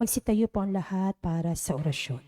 Magsitayo po ang lahat para sa orasyon.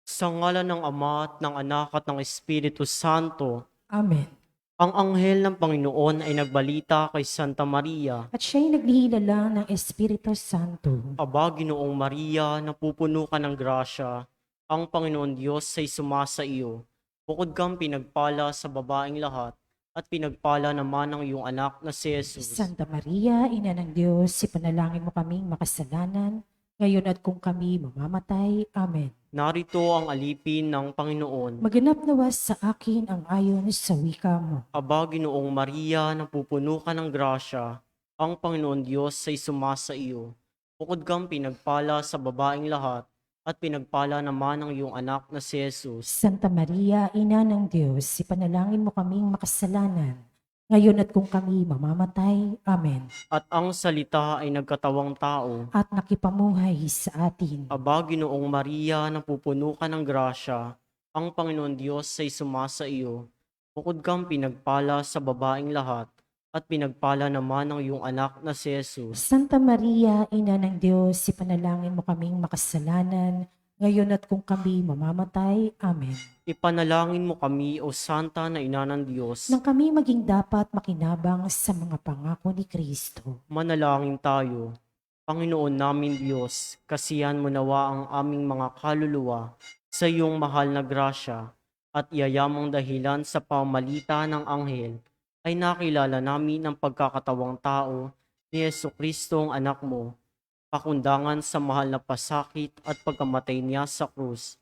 Sa ngalan ng Ama at ng Anak at ng Espiritu Santo, Amen. ang anghel ng Panginoon ay nagbalita kay Santa Maria, At siya'y naglihilala ng Espiritu Santo. Aba, Ginoong Maria, napupuno ka ng grasya, ang Panginoon Diyos ay sumasa iyo. Bukod kang pinagpala sa babaeng lahat, at pinagpala naman ng iyong anak na si Jesus. Santa Maria, Ina ng Diyos, ipanalangin mo kaming makasalanan, ngayon at kung kami mamamatay. Amen. Narito ang alipin ng Panginoon. Maganap nawa sa akin ang ayon sa wika mo. Aba, Ginoong Maria, napupuno ka ng grasya, ang Panginoon Diyos ay sumasa iyo. Bukod kang pinagpala sa babaeng lahat, at pinagpala naman ng iyong anak na si Jesus. Santa Maria, Ina ng Diyos, ipanalangin mo kaming makasalanan, ngayon at kung kami mamamatay. Amen. At ang salita ay nagkatawang tao. At nakipamuhay sa atin. Aba, Ginoong Maria, napupuno ka ng grasya, ang Panginoon Diyos ay sumasa iyo. Bukod kang pinagpala sa babaeng lahat, at pinagpala naman ng iyong anak na si Jesus. Santa Maria, Ina ng Diyos, ipanalangin mo kaming makasalanan, ngayon at kung kami mamamatay. Amen. Ipanalangin mo kami, O Santa na Ina ng Diyos. Nang kami maging dapat makinabang sa mga pangako ni Kristo. Manalangin tayo. Panginoon namin Diyos, kasihan mo nawa ang aming mga kaluluwa sa iyong mahal na grasya, at yayamang dahilan sa pamagitan ng anghel ay nakilala namin ang pagkakatawang tao ni Jesucristo ang anak mo, pakundangan sa mahal na pasakit at pagkamatay niya sa krus.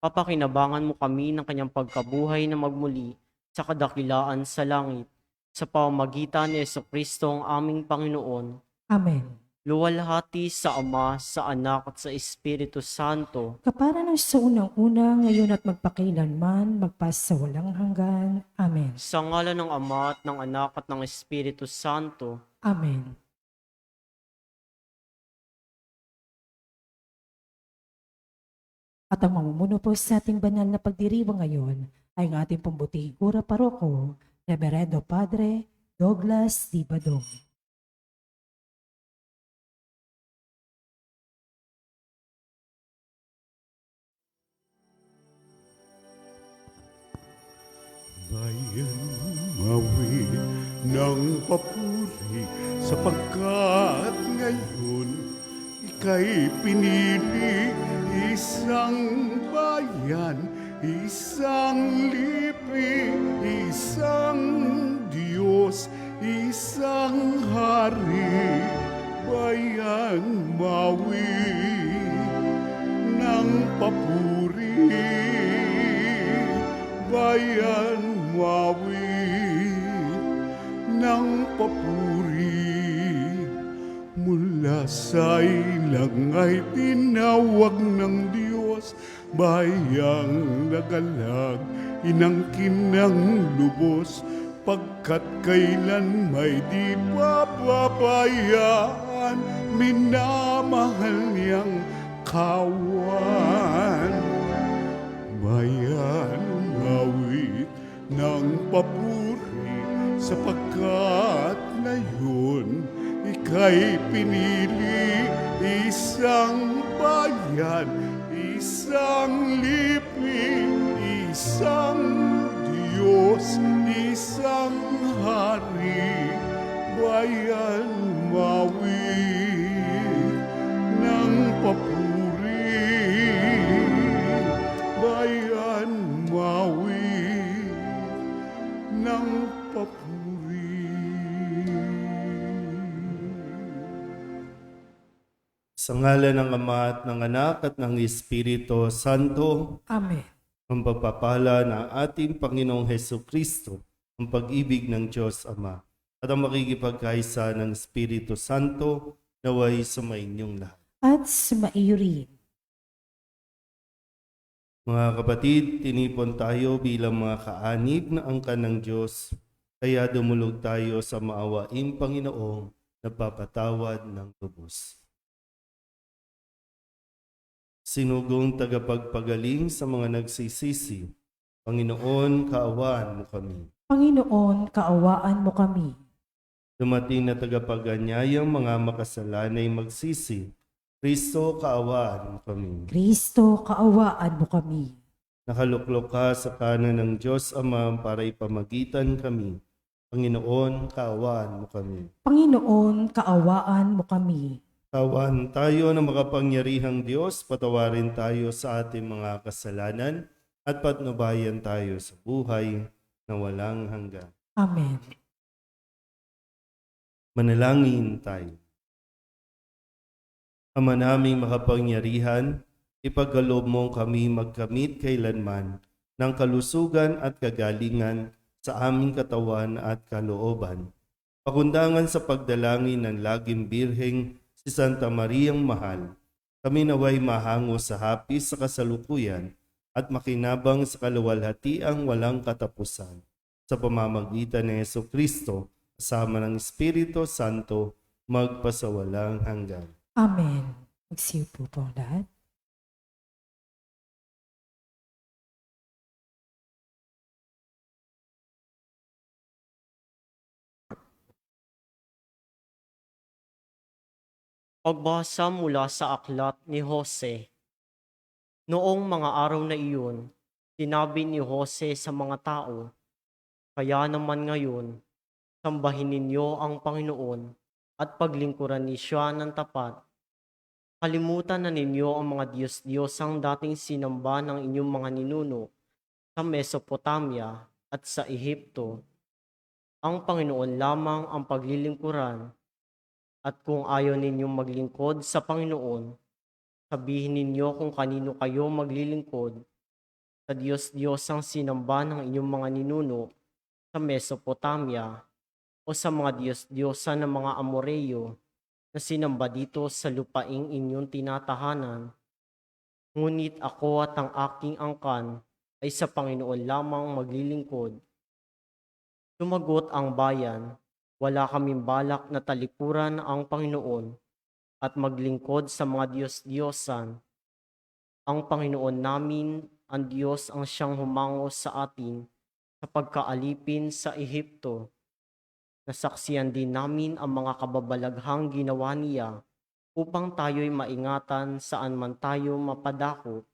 Papakinabangan mo kami ng kanyang pagkabuhay na magmuli sa kadakilaan sa langit, sa pamamagitan ni Jesucristo ang aming Panginoon. Amen. Luwalhati sa Ama, sa Anak at sa Espiritu Santo. Kapara ng sa unang-una, ngayon at magpakailanman, magpasawalang hanggan. Amen. Sa ngalan ng Ama at ng Anak at ng Espiritu Santo. Amen. At ang mamumuno po sa ating banal na pagdiriwang ngayon ay ang ating pambutihing kura paroko, Reverendo Padre Douglas D. Badong. Bayan mawin ng papuri sapagkat ngayon ika'y pinili, isang bayan, isang lipi, isang Diyos, isang hari. Bayan mawin ng papuri, bayan mawi ng papuri. Mula sa ilang ay tinawag ng Diyos, bayang nagalag, inangkin ng lubos, pagkat kailan may di pababayaan, minamahal niyang kawan. Bayan awit ng papuri sapagkat ngayon ika'y pinili, isang bayan, isang lipi, isang Diyos, isang hari. Bayan mawit ng papuri, bayan mawi ng papuri. Sa ngalan ng Ama at ng Anak at ng Espiritu Santo, Amen. ang pagpapala ng ating Panginoong Hesukristo, ang pag-ibig ng Diyos Ama, at ang makikipagkaisa ng Espiritu Santo naway sumainyong lahat. At sumaiyo rin. Mga kapatid, tinipon tayo bilang mga kaanib na angkan ng Diyos, kaya dumulog tayo sa maawaing Panginoong nagpapatawad ng lubos. Sinugong tagapagpagaling sa mga nagsisisi, Panginoon, kaawaan mo kami. Panginoon, kaawaan mo kami. Dumating na tagapaganyayang mga makasalanay magsisi. Kristo, kaawaan mo kami. Kristo, kaawaan mo kami. Nakaluklok ka sa kanan ng Diyos Ama para ipamagitan kami. Panginoon, kaawaan mo kami. Panginoon, kaawaan mo kami. Kaawaan tayo ng makapangyarihang Diyos, patawarin tayo sa ating mga kasalanan at patnubayan tayo sa buhay na walang hanggan. Amen. Manalangin tayo. Ama naming makapangyarihan, ipagkaloob mong kami magkamit kailanman ng kalusugan at kagalingan sa aming katawan at kalooban. Pakundangan sa pagdalangin ng laging birheng si Santa Mariang Mahal, kami naway mahango sa hapis sa kasalukuyan at makinabang sa kaluwalhatiang walang katapusan. Sa pamamagitan ni Jesucristo, kasama ng Espiritu Santo, magpasawalang hanggan. Amen. Magsiupo po ang lahat. Pagbasa mula sa aklat ni Jose. Noong mga araw na iyon, sinabi ni Jose sa mga tao, "Kaya naman ngayon, sambahin ninyo ang Panginoon at paglingkuran ni siya ng tapat. Kalimutan na ninyo ang mga Diyos-Diyosang dating sinamba ng inyong mga ninuno sa Mesopotamia at sa Ehipto. Ang Panginoon lamang ang paglilingkuran. At kung ayaw ninyong maglingkod sa Panginoon, sabihin ninyo kung kanino kayo maglilingkod, sa Diyos-Diyosang sinamba ng inyong mga ninuno sa Mesopotamia o sa mga Diyos-Diyosa ng mga Amoreyo na sinamba dito sa lupaing inyong tinatahanan. Ngunit ako at ang aking angkan ay sa Panginoon lamang maglilingkod." Sumagot ang bayan, "Wala kaming balak na talikuran ang Panginoon at maglingkod sa mga Diyos-Diyosan. Ang Panginoon namin, ang Diyos ang siyang humango sa atin sa pagkaalipin sa Ehipto. Nasaksiyan din namin ang mga kababalaghang ginawa niya upang tayo'y maingatan saan man tayo mapadako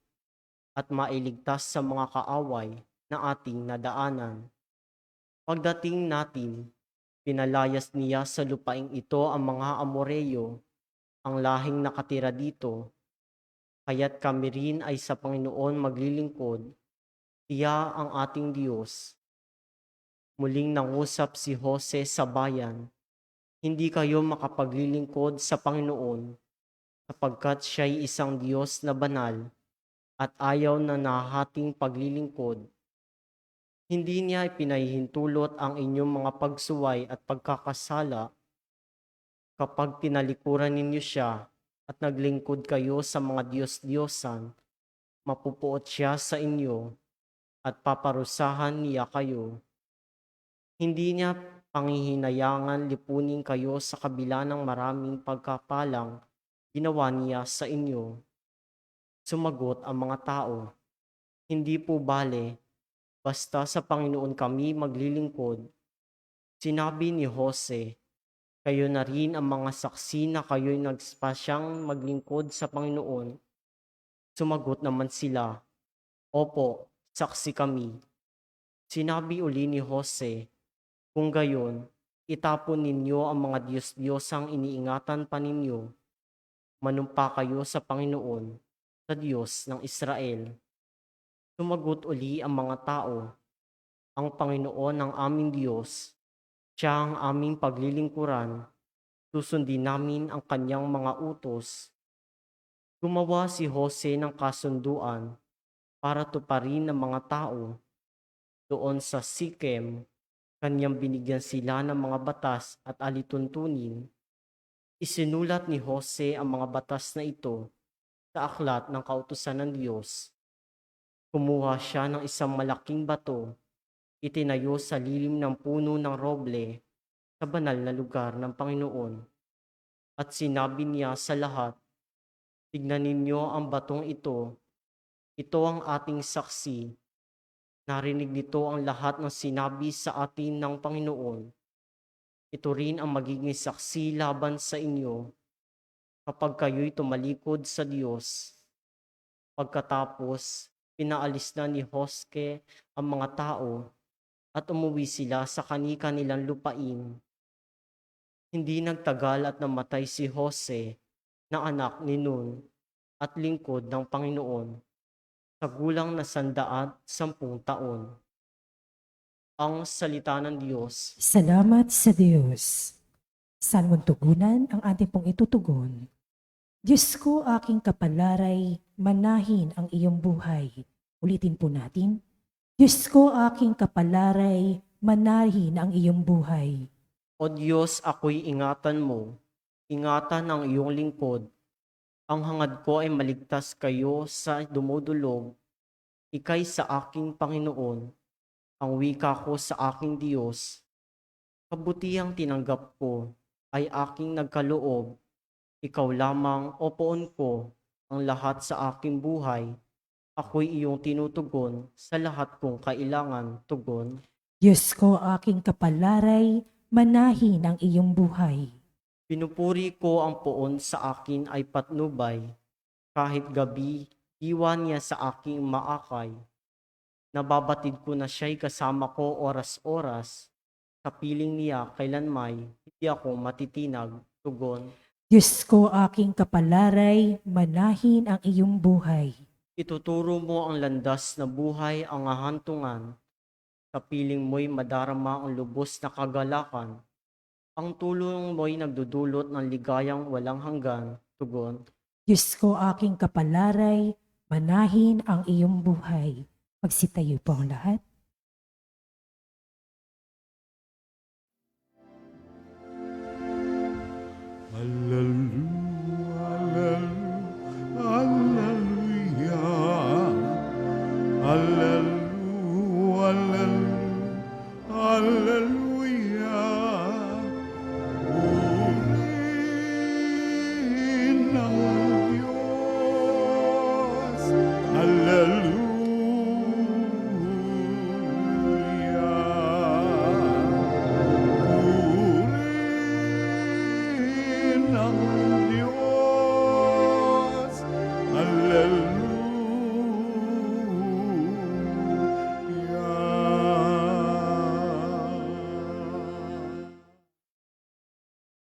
at mailigtas sa mga kaaway na ating nadaanan. Pagdating natin, pinalayas niya sa lupaing ito ang mga Amoreyo, ang lahing nakatira dito. Kaya't kami rin ay sa Panginoon maglilingkod. Siya ang ating Diyos." Muling nangusap si Jose sa bayan, "Hindi kayo makapaglilingkod sa Panginoon, sapagkat siya'y isang Diyos na banal at ayaw na nahahating paglilingkod. Hindi niya ipinahihintulot ang inyong mga pagsuway at pagkakasala. Kapag tinalikuran ninyo siya at naglingkod kayo sa mga Diyos-Diyosan, mapupuot siya sa inyo at paparusahan niya kayo. Hindi niya panghihinayangan lipunin kayo sa kabila ng maraming pagkapalang ginawa niya sa inyo." Sumagot ang mga tao, "Hindi po bale, basta sa Panginoon kami maglilingkod." Sinabi ni Jose, "Kayo na rin ang mga saksi na kayo'y nagpasyang maglingkod sa Panginoon." Sumagot naman sila, "Opo, saksi kami." Sinabi uli ni Jose, "Kung gayon, itapon ninyo ang mga Diyos-Diyosang iniingatan pa ninyo. Manumpa kayo sa Panginoon, sa Diyos ng Israel." Sumagot uli ang mga tao, "Ang Panginoon ang aming Diyos, siya ang aming paglilingkuran. Susundin namin ang kanyang mga utos." Gumawa si Jose ng kasunduan para tuparin ng mga tao. Doon sa Sikem, kanyang binigyan sila ng mga batas at alituntunin. Isinulat ni Jose ang mga batas na ito sa aklat ng kautusan ng Diyos. Kumuha siya ng isang malaking bato, itinayo sa lilim ng puno ng roble sa banal na lugar ng Panginoon. At sinabi niya sa lahat, "Tignan ninyo ang batong ito. Ito ang ating saksi. Narinig nito ang lahat ng sinabi sa atin ng Panginoon. Ito rin ang magiging saksi laban sa inyo kapag kayo'y tumalikod sa Diyos. Pagkatapos, pinaalis na ni Joske ang mga tao at umuwi sila sa kani-kanilang lupain. Hindi nagtagal at namatay si Jose na anak ni Nun at lingkod ng Panginoon sa gulang na 110 taon. Ang salita ng Diyos. Salamat sa Diyos. Saan mong tugunan ang ating pong itutugon? Diyos ko, aking kapalaray, manahin ang iyong buhay. Ulitin po natin. Diyos ko, aking kapalaray, manahin ang iyong buhay. O Diyos, ako'y ingatan mo. Ingatan ang iyong lingkod. Ang hangad ko ay maligtas kayo sa dumudulog. Ika'y sa aking Panginoon. Ang wika ko sa aking Diyos. Kabutihang tinanggap ko ay aking nagkaloob. Ikaw lamang, o poon ko, ang lahat sa aking buhay. Ako'y iyong tinutugon sa lahat kong kailangan tugon. Diyos ko, aking kapalaray, manahin ang iyong buhay. Pinupuri ko ang poon sa akin ay patnubay. Kahit gabi, diwa niya sa aking maakay. Nababatid ko na siya'y kasama ko oras-oras. Sa piling niya kailanmay, hindi ako matitinag, tugon. Diyos ko, aking kapalaray, manahin ang iyong buhay. Ituturo mo ang landas na buhay ang hahantungan. Sa piling mo'y madarama ang lubos na kagalakan. Ang tulong mo'y nagdudulot ng ligayang walang hanggan, tugon. Diyos ko, aking kapalaray, manahin ang iyong buhay. Magsitayo po ang lahat. Hallelujah, hallelujah, hallelujah. Purihin ang Diyos, hallelujah. Purihin ang Diyos, hallelujah.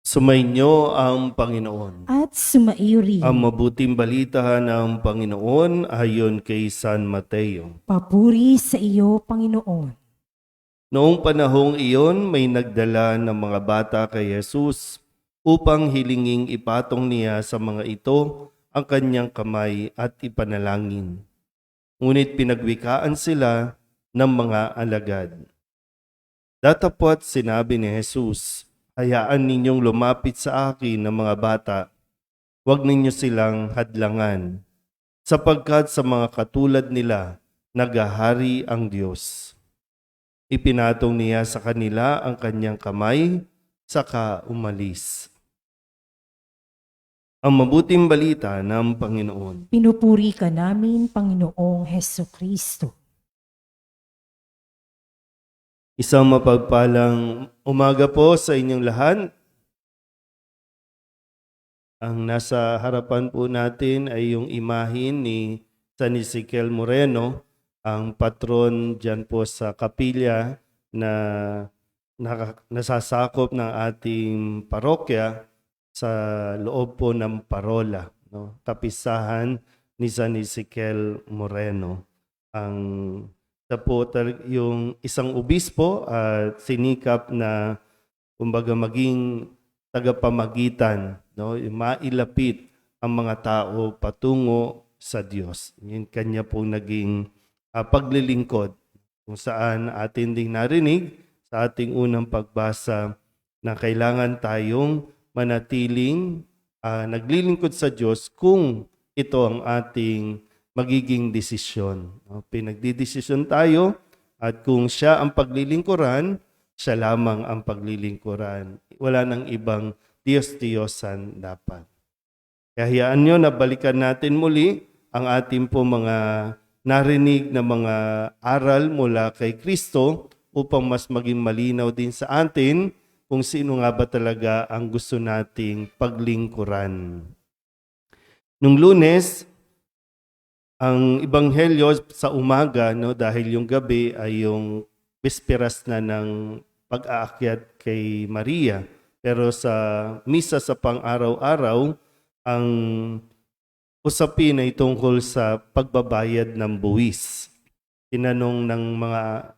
Sumainyo ang Panginoon. At sumaiyo rin. Ang mabuting balita ng Panginoon ayon kay San Mateo. Papuri sa iyo, Panginoon. Noong panahong iyon, may nagdala ng mga bata kay Jesus upang hilinging ipatong niya sa mga ito ang kanyang kamay at ipanalangin. Ngunit pinagwikaan sila ng mga alagad. Datapwat sinabi ni Jesus, hayaan ninyong lumapit sa akin ng mga bata, huwag ninyo silang hadlangan, sapagkat sa mga katulad nila, nagahari ang Diyos. Ipinatong niya sa kanila ang kanyang kamay, saka umalis. Ang mabuting balita ng Panginoon. Pinupuri ka namin, Panginoong Heso Kristo. Isang mapagpalang umaga po sa inyong lahat. Ang nasa harapan po natin ay yung imahin ni San Ezekiel Moreno, ang patron dyan po sa kapilya na nasasakop ng ating parokya sa loob po ng parola. No? Kapisahan ni San Ezekiel Moreno. Siya po yung isang obispo at sinikap na kumbaga maging tagapamagitan, no? Mailapit ang mga tao patungo sa Diyos. Yun kanya pong naging paglilingkod kung saan atin ding narinig sa ating unang pagbasa na kailangan tayong manatiling naglilingkod sa Diyos kung ito ang ating magiging desisyon. Pinagdidesisyon tayo at kung siya ang paglilingkuran, siya lamang ang paglilingkuran. Wala nang ibang Diyos-Diyosan dapat. Kaya hayaan nyo na balikan natin muli ang ating po mga narinig na mga aral mula kay Kristo upang mas maging malinaw din sa atin kung sino nga ba talaga ang gusto nating paglingkuran. Nung Lunes, ang ebanghelyo sa umaga, no, dahil yung gabi ay yung bisperas na ng pag-aakyat kay Maria. Pero sa misa sa pang-araw-araw, ang usapin ay tungkol sa pagbabayad ng buwis. Tinanong ng mga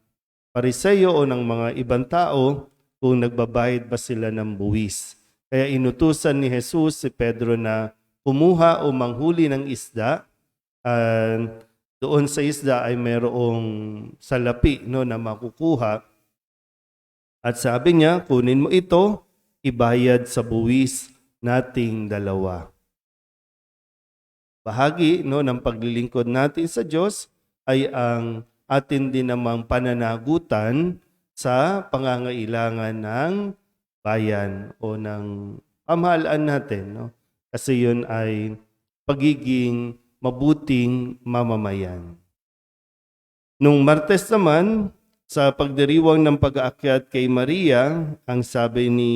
Pariseyo o ng mga ibang tao kung nagbabayad ba sila ng buwis. Kaya inutusan ni Jesus si Pedro na kumuha o manghuli ng isda. Doon sa isda ay mayroong salapi, no, na makukuha. At sabi niya, kunin mo ito, ibayad sa buwis nating dalawa. Bahagi, no, ng paglilingkod natin sa Diyos ay ang atin din namang pananagutan sa pangangailangan ng bayan o ng pamahalaan natin. No? Kasi yun ay pagiging mabuting mamamayan. Nung Martes naman, sa pagdiriwang ng pag-aakyat kay Maria, ang sabi ni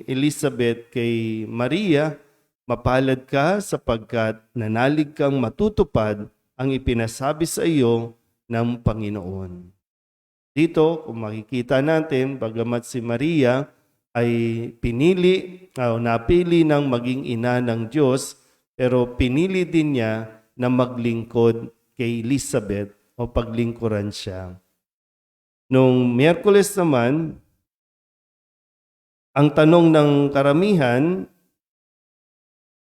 Elizabeth kay Maria, mapalad ka sapagkat nanalig kang matutupad ang ipinasabi sa iyo ng Panginoon. Dito, kung makikita natin, bagamat si Maria ay napili ng maging ina ng Diyos, pero pinili din niya na maglingkod kay Elizabeth o paglingkuran siya. Nung Miyerkules naman, ang tanong ng karamihan,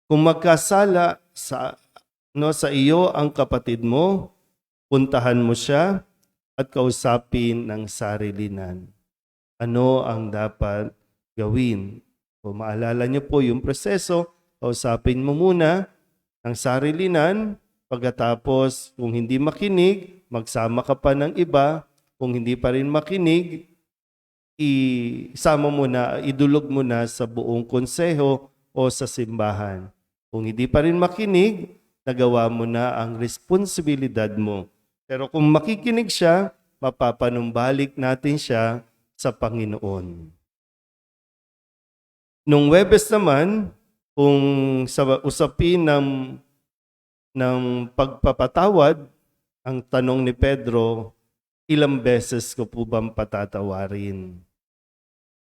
kung magkasala sa iyo ang kapatid mo, puntahan mo siya at kausapin ng sarilinan. Ano ang dapat gawin? Kung maalala niyo po yung proseso, kausapin mo muna ng sarilinan, pagkatapos kung hindi makinig, magsama ka pa ng iba, kung hindi pa rin makinig, idulog mo na sa buong konseho o sa simbahan. Kung hindi pa rin makinig, nagawa mo na ang responsibilidad mo. Pero kung makikinig siya, mapapanumbalik natin siya sa Panginoon. Nung Huwebes naman, kung sa usapin ng pagpapatawad, ang tanong ni Pedro, ilang beses ko po bang patatawarin?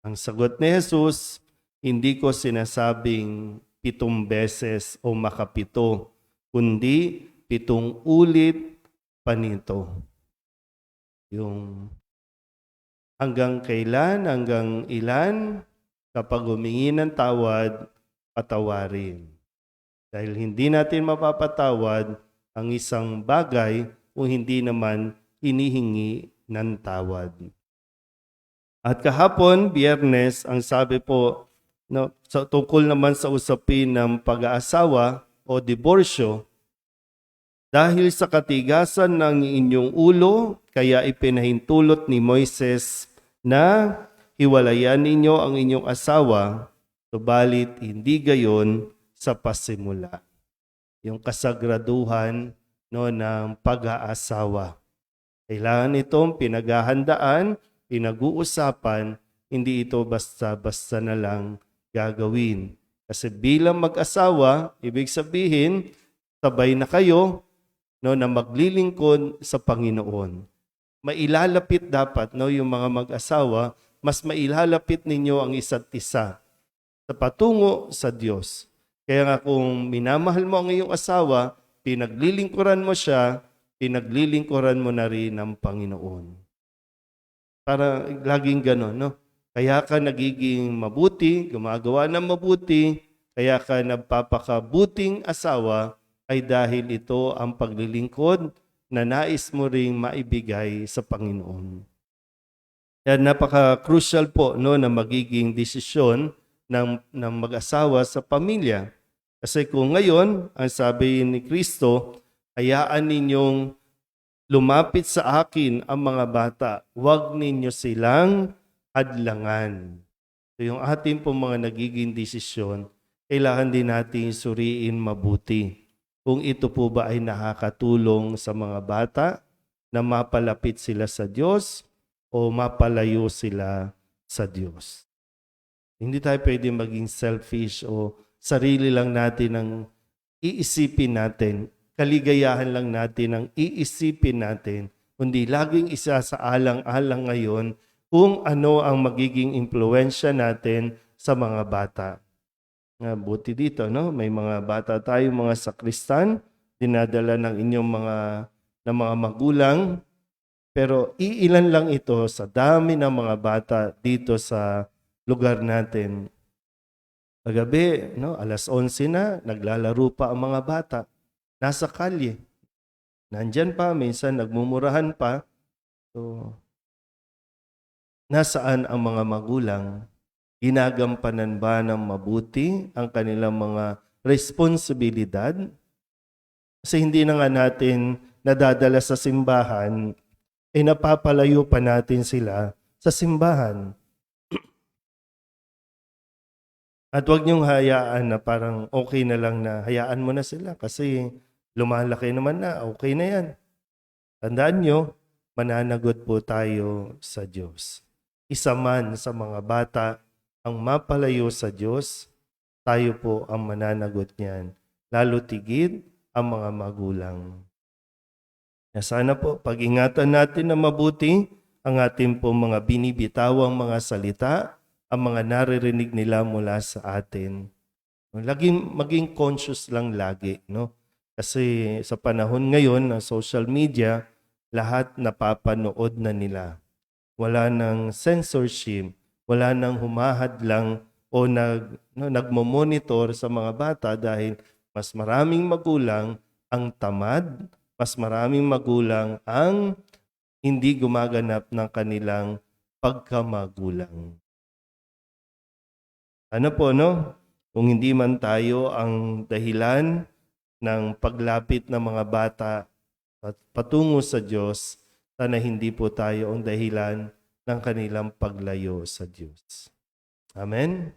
Ang sagot ni Jesus, hindi ko sinasabing 7 beses o makapito, kundi 7 ulit panito. Yung hanggang kailan, hanggang ilan, kapag humingi ng tawad, patawarin. Dahil hindi natin mapapatawad ang isang bagay kung hindi naman hinihingi ng tawad. At kahapon, Biyernes, ang sabi po, tungkol naman sa usapin ng pag-aasawa o diborsyo, dahil sa katigasan ng inyong ulo, kaya ipinahintulot ni Moises na hiwalayan ninyo ang inyong asawa, subalit hindi gayon sa pasimula. Yung kasagraduhan ng pag-aasawa. Kailangan itong pinaghahandaan, pinag-uusapan, hindi ito basta-basta na lang gagawin. Kasi bilang mag-asawa, ibig sabihin, sabay na kayo na maglilingkod sa Panginoon. Mailalapit dapat yung mga mag-asawa, mas mailalapit ninyo ang isa't isa sa patungo sa Diyos. Kaya nga kung minamahal mo ang iyong asawa, pinaglilingkuran mo siya, pinaglilingkuran mo na rin ang Panginoon. Para laging gano'n, no? Kaya ka nagiging mabuti, gumagawa ng mabuti, kaya ka nagpapakabuting asawa, ay dahil ito ang paglilingkod na nais mo ring maibigay sa Panginoon. Kaya napaka-crucial po na magiging desisyon ng mag-asawa sa pamilya. Kasi kung ngayon, ang sabi ni Kristo, hayaan ninyong lumapit sa akin ang mga bata, huwag ninyo silang hadlangan. So yung ating po mga nagiging desisyon, kailangan din natin suriin mabuti. Kung ito po ba ay nakakatulong sa mga bata na mapalapit sila sa Diyos o mapalayo sila sa Diyos. Hindi tayo pwede maging selfish o sarili lang natin ang iisipin natin. Kaligayahan lang natin ang iisipin natin. Kundi laging isa sa alang-alang ngayon kung ano ang magiging impluensya natin sa mga bata. Buti dito, no? May mga bata tayo, mga sakristan, dinadala ng inyong ng mga magulang. Pero iilan lang ito sa dami ng mga bata dito sa lugar natin. Kagabi, no, alas 11 na, naglalaro pa ang mga bata. Nasa kalye. Nandyan pa, minsan nagmumurahan pa. So, nasaan ang mga magulang? Ginagampanan ba ng mabuti ang kanilang mga responsibilidad? Kasi hindi na nga natin nadadala sa simbahan, napapalayo pa natin sila sa simbahan. At huwag niyong hayaan na parang okay na lang na hayaan mo na sila kasi lumalaki naman na, okay na yan. Tandaan niyo, mananagot po tayo sa Diyos. Isa man sa mga bata ang mapalayo sa Diyos, tayo po ang mananagot niyan. Lalo tigid ang mga magulang. Sana po, pag-ingatan natin na mabuti ang ating po mga binibitawang mga salita, ang mga naririnig nila mula sa atin. Maging conscious lang lagi, no? Kasi sa panahon ngayon ng social media, lahat napapanood na nila. Wala nang censorship, wala nang humahadlang o nagmo-monitor sa mga bata dahil mas maraming magulang ang tamad, mas maraming magulang ang hindi gumaganap ng kanilang pagkamagulang. Ano po, no? Kung hindi man tayo ang dahilan ng paglapit ng mga bata at patungo sa Diyos, sana hindi po tayo ang dahilan ng kanilang paglayo sa Diyos. Amen?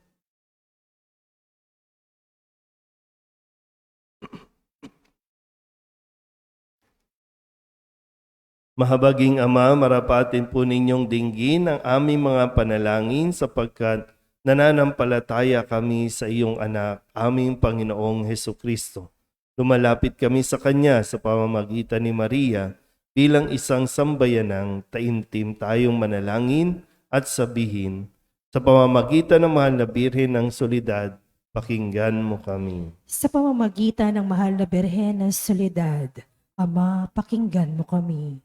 Mahabaging Ama, marapatin po ninyong dinggin ang aming mga panalangin sapagkat nananampalataya kami sa iyong anak, aming Panginoong Hesukristo. Lumalapit kami sa Kanya sa pamamagitan ni Maria bilang isang sambayanang taimtim tayong manalangin at sabihin, sa pamamagitan ng mahal na Birhen ng Solidad, pakinggan mo kami. Sa pamamagitan ng mahal na Birhen ng Soledad, Ama, pakinggan mo kami.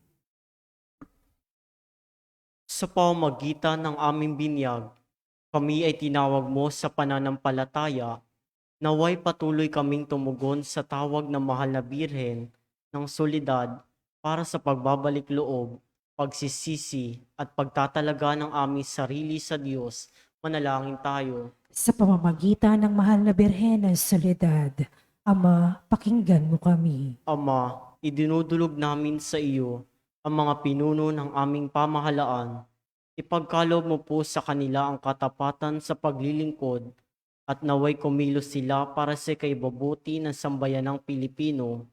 Sa pamamagitan ng aming binyag, kami ay tinawag mo sa pananampalataya, naway patuloy kaming tumugon sa tawag ng mahal na Birhen ng Solidad para sa pagbabalik loob, pagsisisi at pagtatalaga ng aming sarili sa Diyos. Manalangin tayo. Sa pamamagitan ng mahal na Birhen ng Soledad, Ama, pakinggan mo kami. Ama, idinudulog namin sa iyo ang mga pinuno ng aming pamahalaan. Ipagkaloob mo po sa kanila ang katapatan sa paglilingkod at naway kumilos sila para sa kaibubuti ng sambayanang Pilipino,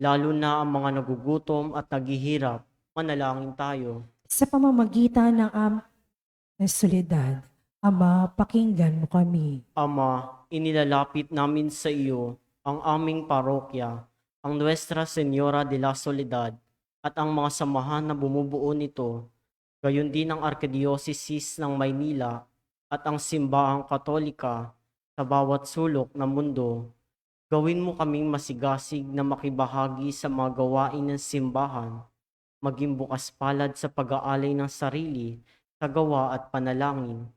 lalo na ang mga nagugutom at naghihirap. Manalangin tayo. Sa pamamagitan ng Soledad, Ama, pakinggan mo kami. Ama, inilalapit namin sa iyo ang aming parokya, ang Nuestra Señora de la Soledad, at ang mga samahan na bumubuo nito, gayon din ang Arkidiocese ng Maynila at ang Simbahang Katolika sa bawat sulok ng mundo. Gawin mo kaming masigasig na makibahagi sa mga gawain ng simbahan, maging bukas palad sa pag-aalay ng sarili sa gawa at panalangin,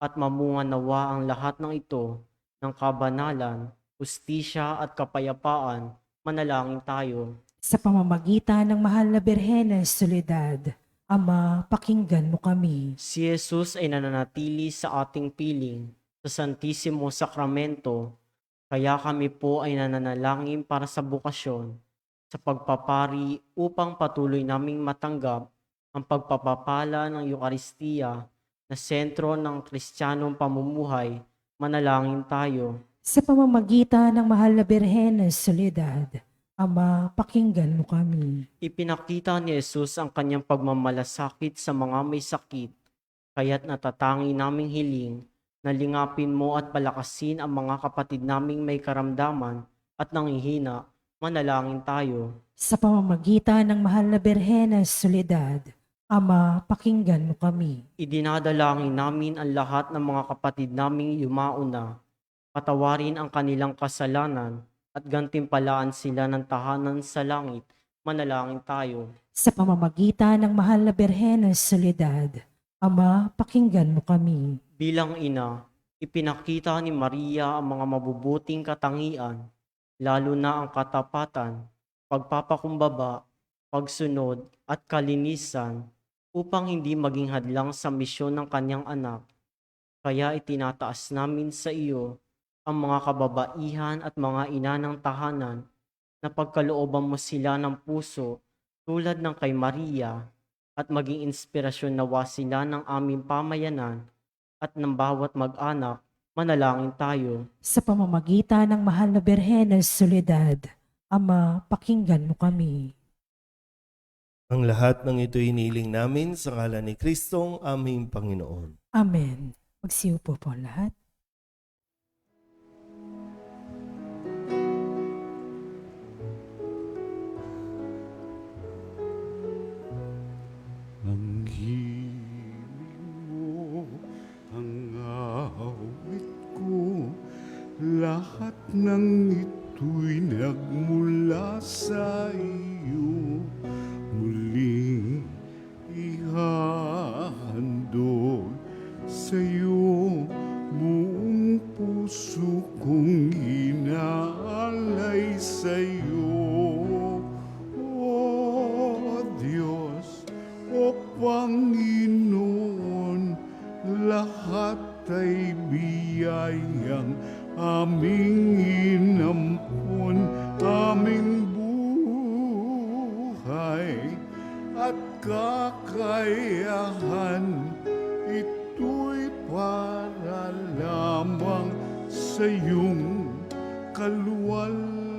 at mamunga nawa ang lahat ng ito ng kabanalan, hustisya at kapayapaan. Manalangin tayo. Sa pamamagitan ng mahal na Birhen ng Soledad, Ama, pakinggan mo kami. Si Jesus ay nananatili sa ating piling sa Santisimo Sakramento, kaya kami po ay nananalangin para sa bukasyon, sa pagpapari upang patuloy naming matanggap ang pagpapapala ng Eukaristiya na sentro ng Kristiyanong pamumuhay. Manalangin tayo. Sa pamamagitan ng mahal na Birhen ng Soledad, Ama, pakinggan mo kami. Ipinakita ni Jesus ang kanyang pagmamalasakit sa mga may sakit, kaya't natatangi naming hiling Nalingapin mo at palakasin ang mga kapatid naming may karamdaman at nanghihina. Manalangin tayo. Sa pamamagitan ng mahal na Birhenes Soledad, Ama, pakinggan mo kami. Idinadalangin namin ang lahat ng mga kapatid naming yumauna. Patawarin ang kanilang kasalanan at gantimpalaan sila ng tahanan sa langit. Manalangin tayo. Sa pamamagitan ng mahal na Birhenes Soledad, Ama, pakinggan mo kami. Bilang ina, ipinakita ni Maria ang mga mabubuting katangian, lalo na ang katapatan, pagpapakumbaba, pagsunod at kalinisan upang hindi maging hadlang sa misyon ng kanyang anak. Kaya itinataas namin sa iyo ang mga kababaihan at mga ina ng tahanan na pagkalooban mo sila ng puso tulad ng kay Maria at maging inspirasyon nawa sila ng aming pamayanan at ng bawat mag-anak. Manalangin tayo. Sa pamamagitan ng mahal na Birhenes Soledad, Ama, pakinggan mo kami. Ang lahat ng ito iniling namin sa ngalan ni Kristong aming Panginoon. Amen. Magsiupo po ang lahat. Ang hiling mo, ang awit ko, lahat ng ito'y nagmula sa iyo. Muling ihahandog sa iyo, buong puso kong inaalay sa iyo. O Diyos, o Panginoon, lahat ay biyayang aming inampon, aming buhay at kakayahan. Ito'y para lamang sa iyong kaluwalhatian.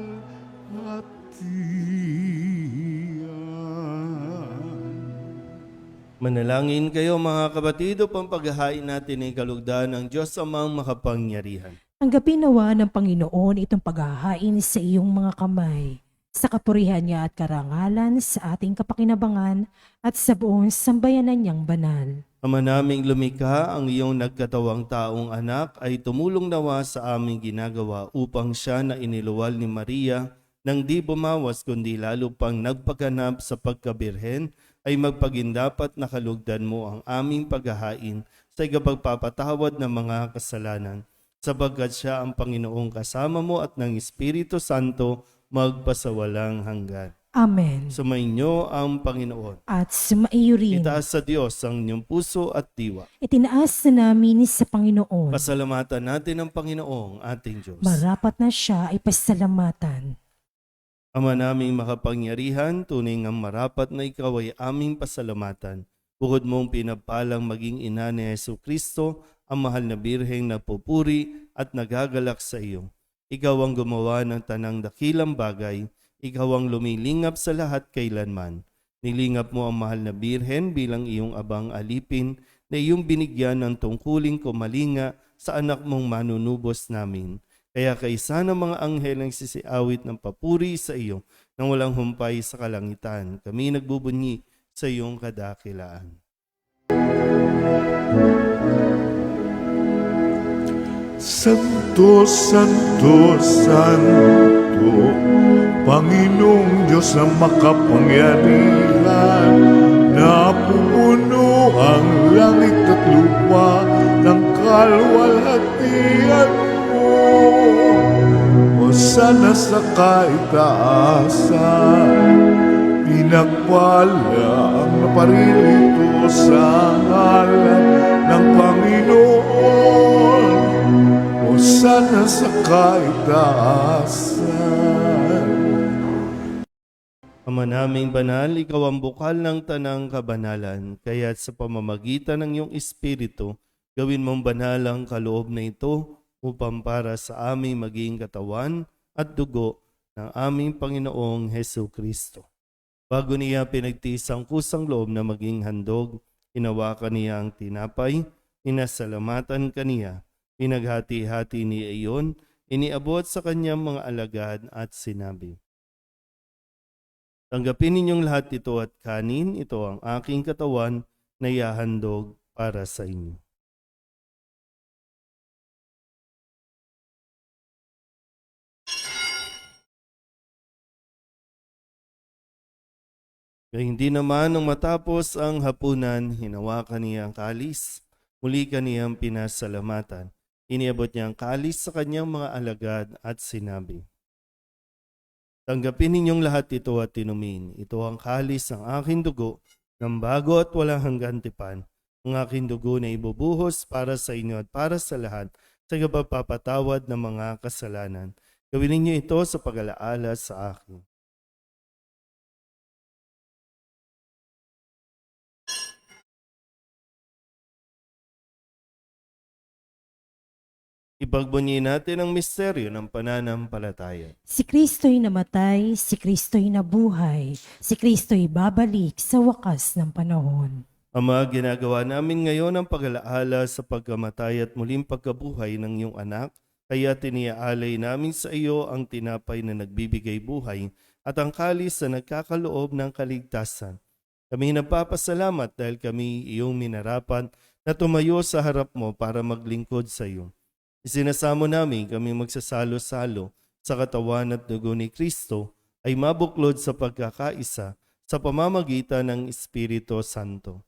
Manalangin kayo mga kapatid upang paghahain natin ay kalugdan ng Diyos amang makapangyarihan. Tanggapin nawa ng Panginoon itong paghahain sa iyong mga kamay, sa kapurihan niya at karangalan sa ating kapakinabangan at sa buong sambayanan niyang banal. Ama naming lumikha, ang iyong nagkatawang taong anak ay tumulong nawa sa aming ginagawa upang siya na iniluwal ni Maria nang di bumawas kundi lalo pang nagpaganap sa pagkabirhen ay magpagindapat na kalugdan mo ang aming paghahain sa ikapagpapatawad ng mga kasalanan. Sapagkat siya ang Panginoong kasama mo at ng Espiritu Santo magpasawalang hanggan. Amen. Sumainyo ang Panginoon. At sumaiyo rin. Itaas sa Diyos ang inyong puso at diwa. Itinaas na namin sa Panginoon. Pasalamatan natin ang Panginoong ating Diyos. Marapat na siya ay pasalamatan. Ama naming makapangyarihan, tunay ngang marapat na ikaw ay aming pasalamatan. Bukod mong pinagpalang maging ina ni Jesucristo, ang mahal na birheng nagpupuri at nagagalak sa iyo. Ikaw ang gumawa ng tanang dakilang bagay, ikaw ang lumilingap sa lahat kailanman. Nilingap mo ang mahal na birhen bilang iyong abang alipin na iyong binigyan ng tungkuling kumalinga sa anak mong manunubos namin. Kaya kaisa ng mga anghel ang sisiawit ng papuri sa iyo nang walang humpay sa kalangitan. Kami nagbubunyi sa iyong kadakilaan. Santo, Santo, Santo, Panginoong Diyos na makapangyarihan, napupuno ang langit at lupa ng kaluwalhatian mo. Hosana sa kaitaasan, pinagpala ang naparirito sa ngalan ng Panginoon. Hosana sa kaitaasan. Ama naming banal, ikaw ang bukal ng tanang kabanalan, kaya't sa pamamagitan ng iyong Espiritu, gawin mong banal ang kaloob na ito upang para sa aming maging katawan at dugo ng aming Panginoong Jesucristo. Bago niya pinagtiis ang kusang loob na maging handog, hinawakan niya ang tinapay, inasalamatan kaniya, Pinaghati-hati niya iyon, iniabot sa kanyang mga alagad at sinabi, "Tanggapin ninyong lahat ito at kanin, ito ang aking katawan na ihahandog para sa inyo." Hindi naman nung matapos ang hapunan, hinawakan niya ang kalis. Muli kaniyang pinasalamatan. Iniabot niya ang kalis sa kanyang mga alagad at sinabi, "Tanggapin ninyong lahat ito at inumin. Ito ang kalis ng aking dugo, ng bago at walang hanggan tipan. Ang aking dugo na ibubuhos para sa inyo at para sa lahat sa pagpapatawad ng mga kasalanan. Gawin ninyo ito sa pag-alaala sa akin." Ipagbunyi natin ang misteryo ng pananampalataya. Si Kristo'y namatay, si Kristo'y nabuhay, si Kristo'y babalik sa wakas ng panahon. Ama, ginagawa namin ngayon ang pag-alaala sa pagkamatay at muling pagkabuhay ng iyong anak, kaya tiniaalay namin sa iyo ang tinapay na nagbibigay buhay at ang kalis na nagkakaloob ng kaligtasan. Kami nagpapasalamat dahil kami iyong minarapan na tumayo sa harap mo para maglingkod sa iyo. Isinasamo namin kami magsasalo-salo sa katawan at dugo ni Kristo ay mabuklod sa pagkakaisa sa pamamagitan ng Espiritu Santo.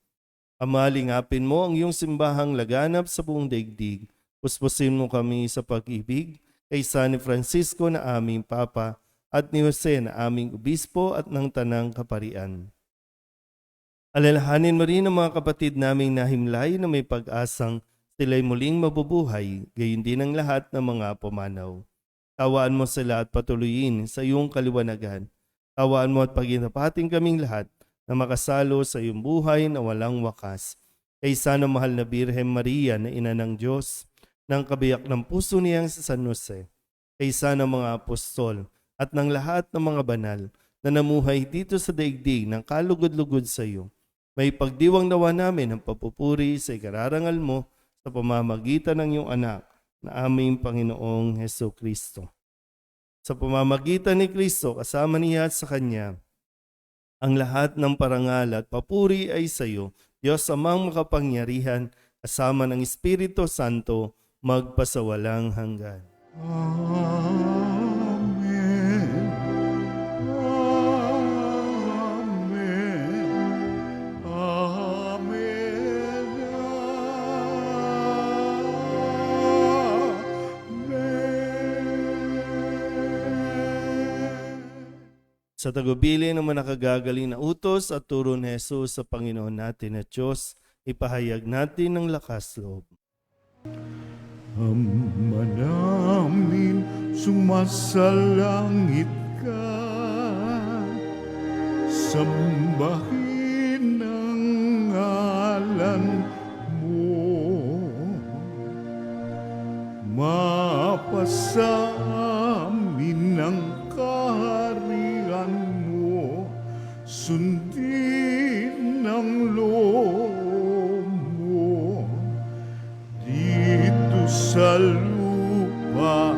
Ama, lingapin mo ang iyong simbahang laganap sa buong daigdig. Puspusin mo kami sa pag-ibig kay San Francisco na aming Papa at ni Jose na aming Obispo at ng Tanang Kaparian. Alalahanin mo rin ang mga kapatid naming nahimlay na may pag-asang sila'y muling mabubuhay, gayon din ang lahat ng mga pumanaw. Tawaan mo sila at patuloyin sa iyong kaliwanagan. Tawaan mo at paginapating kaming lahat na makasalo sa iyong buhay na walang wakas. Kaysa ng mahal na Birhen Maria na ina ng Diyos, ng kabiyak ng puso niyang sa San Jose, kaysa ng mga apostol at ng lahat ng mga banal na namuhay dito sa daigdig ng kalugod-lugod sa iyo. May pagdiwang nawa namin ang papupuri sa ikararangal mo sa pamamagitan ng iyong anak na aming Panginoong Heso Kristo. Sa pamamagitan ni Kristo, kasama niya at sa Kanya, ang lahat ng parangal at papuri ay sa iyo, Diyos amang makapangyarihan, kasama ng Espiritu Santo, magpasawalang hanggan. Amen. Amen. Amen. Sa tagubili ng mga nakagagaling na utos at turo ni Jesus sa Panginoon natin at Diyos, ipahayag natin ng lakas loob. Ama namin, sumasalangit ka, sambahin ang ngalan mo, mapasa amin ang kaharian mo, sundin ang loob mo, dito sa lupa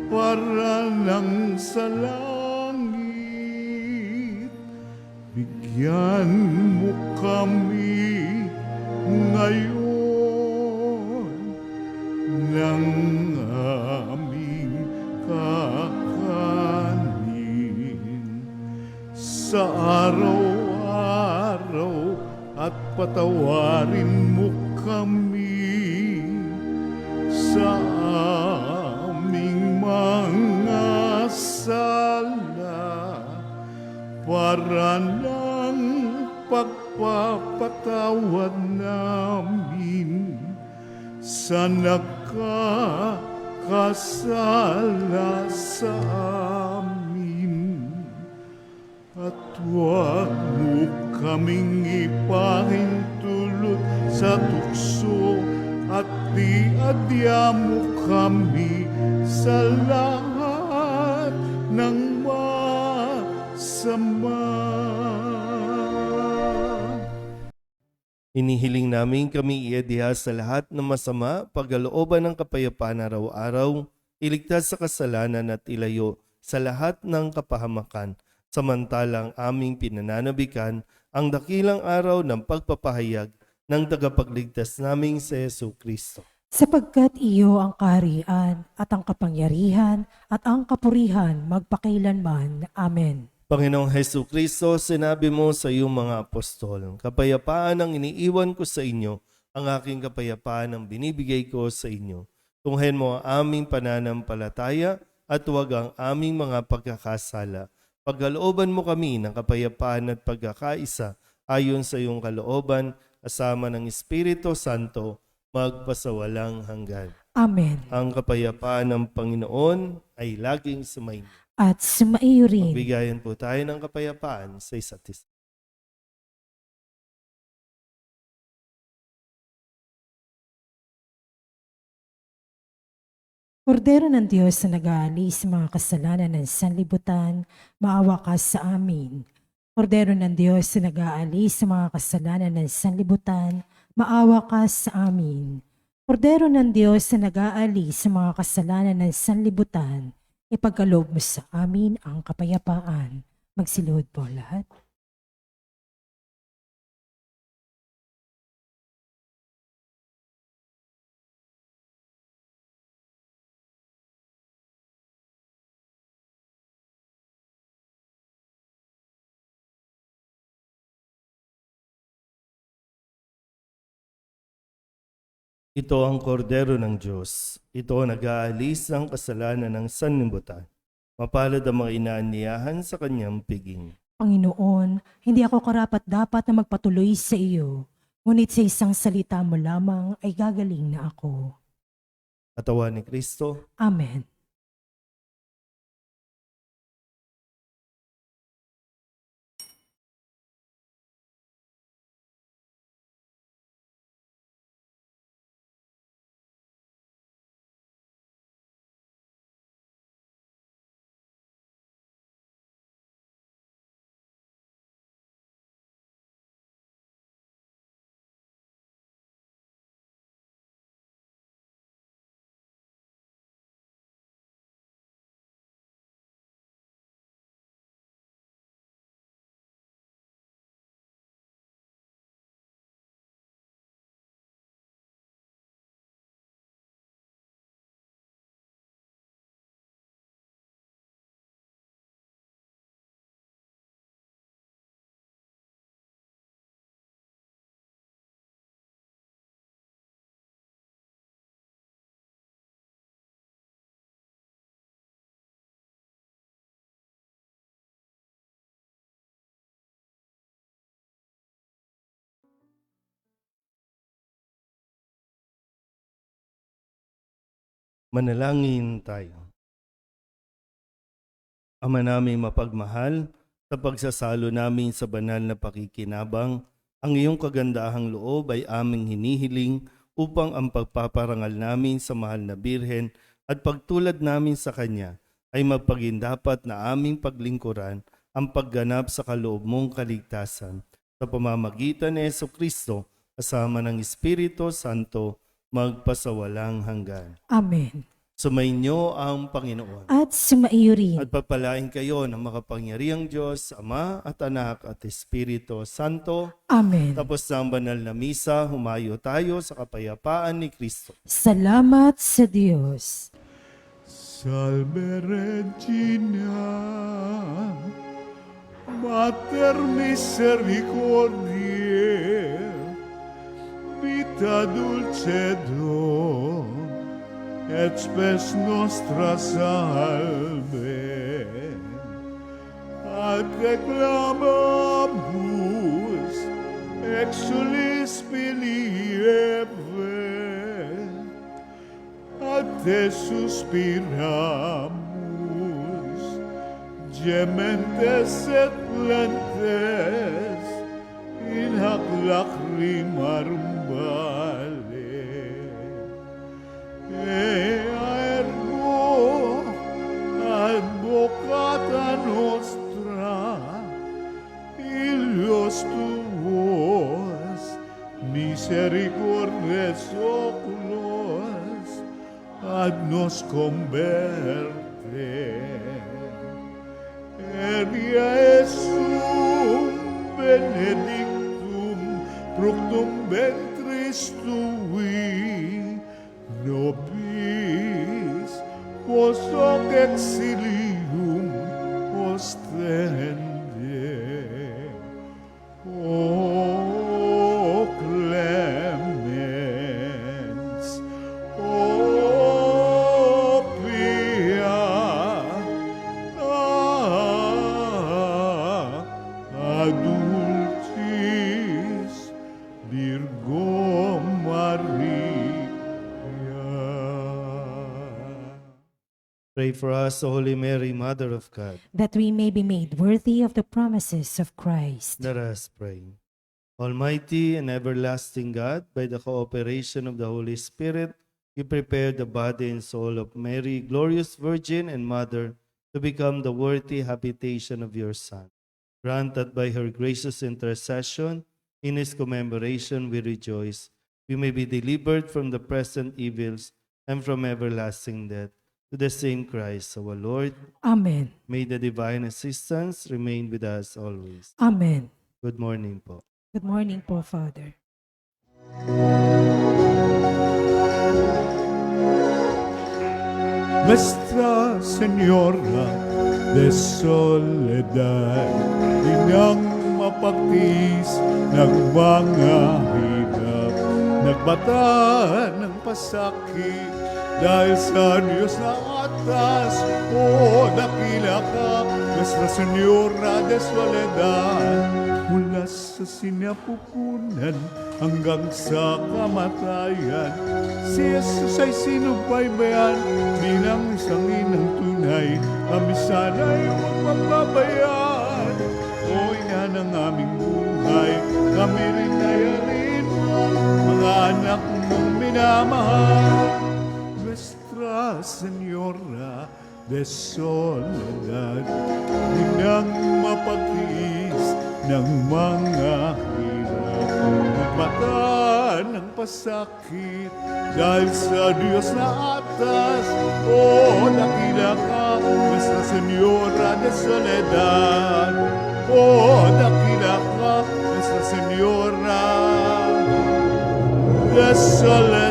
para lang sa langit. Bigyan mo kami ngayon ng aming kakanin sa araw-araw at patawarin mo kami sa aming mga sala para ng pagpapatawad namin sa nagkakasala sa amin. At huwag mo kaming ipahintulot sa tukso at diadya mo kami sa lahat ng masama. Inihiling namin kami iadiha sa lahat ng masama, pagkalooban ng kapayapaan araw-araw, iligtas sa kasalanan at ilayo sa lahat ng kapahamakan, samantalang aming pinananabikan ang dakilang araw ng pagpapahayag ng tagapagligtas naming si Jesu Kristo. Sapagkat iyo ang kaharian at ang kapangyarihan at ang kapurihan magpakailanman. Amen. Panginoong Hesu Kristo, sinabi mo sa iyong mga apostol, kapayapaan ang iniiwan ko sa inyo, ang aking kapayapaan ang binibigay ko sa inyo. Tunghayan mo ang aming pananampalataya at huwag ang aming mga pagkakasala. Pagkalooban mo kami ng kapayapaan at pagkakaisa ayon sa iyong kalooban, kasama ng Espiritu Santo, magpasawalang hanggan. Amen. Ang kapayapaan ng Panginoon ay laging sumainyo. At sumaiyo rin. Magbigayan po tayo ng kapayapaan sa isa't isa. Kordero ng Diyos na nag-aalis sa mga kasalanan ng sanlibutan, maawa ka sa amin. Kordero ng Diyos na nag-aalis sa mga kasalanan ng sanlibutan, maawa ka sa amin. Kordero ng Diyos na nag-aalis sa mga kasalanan ng sanlibutan, ipagkaloob mo sa amin ang kapayapaan. Magsiluhod po lahat. Ito ang kordero ng Diyos. Ito ang nag-aalis ng kasalanan ng sanlibutan. Mapalad ang mga inaanyayahan sa kanyang piging. Panginoon, hindi ako karapat-dapat na magpatuloy sa iyo, ngunit sa isang salita mo lamang ay gagaling na ako. Katawan ni Kristo, Amen. manalangin tayo. Ama namin mapagmahal, sa pagsasalo namin sa banal na pakikinabang, ang iyong kagandahang loob ay aming hinihiling upang ang pagpaparangal namin sa mahal na Birhen at pagtulad namin sa Kanya ay magpagindapat na aming paglingkuran ang pagganap sa kaloob mong kaligtasan sa pamamagitan ni Jesucristo kasama ng Espiritu Santo magpasawalang hanggan. Amen. Sumainyo ang Panginoon. At sumaiyo rin. At pagpalain kayo ng makapangyarihang Diyos, Ama at Anak at Espiritu Santo. Amen. Tapos ng banal na misa, humayo tayo sa kapayapaan ni Kristo. Salamat sa Diyos. Salve Regina, Mater Misericordiae, vita dulcedo, et spes nostra salve. Ad reclamamus, exulis pilieve, ad te suspiramus, gementes et plentes, in hac lacrimarum vale. Ea ergo advocata nostra, ilios tuos nos converte. Eria Jesum benedictum fructum ventris tui, nobis quos hoc exilium ostende. O clemens, o pia, adultis Virgo Maria. Pray for us, O Holy Mary, Mother of God. that we may be made worthy of the promises of Christ. Let us pray. Almighty and everlasting God, by the cooperation of the Holy Spirit, you prepared the body and soul of Mary, glorious Virgin and Mother, to become the worthy habitation of your Son. Grant that by her gracious intercession, in his commemoration we rejoice, we may be delivered from the present evils and from everlasting death. To the same Christ, our Lord, Amen. may the divine assistance remain with us always. Amen. Good morning po. Good morning po, Father. Nuestra Señora de Soledad, inang mapagtiis ng mga hirap, nagbata ng pasakit, dahil sa Diyos na atas, o dakila ka, Nuestra Señora de Soledad, mula sa sinapupunan hanggang sa kamatayan. Si Jesus ay sinubaybayan bilang isang inang tunay, kami sana'y huwag magbabayan. O ina ng aming buhay, kami rin ayarin mo, mga anak mong minamahal. Nuestra Señora de Soledad, inang mapagtiis ng mga hirap, nagmata ng pasakit, dahil sa Diyos na atas, o dakila ka, Nuestra Señora de Soledad, o dakila ka, Nuestra Señora de Soledad.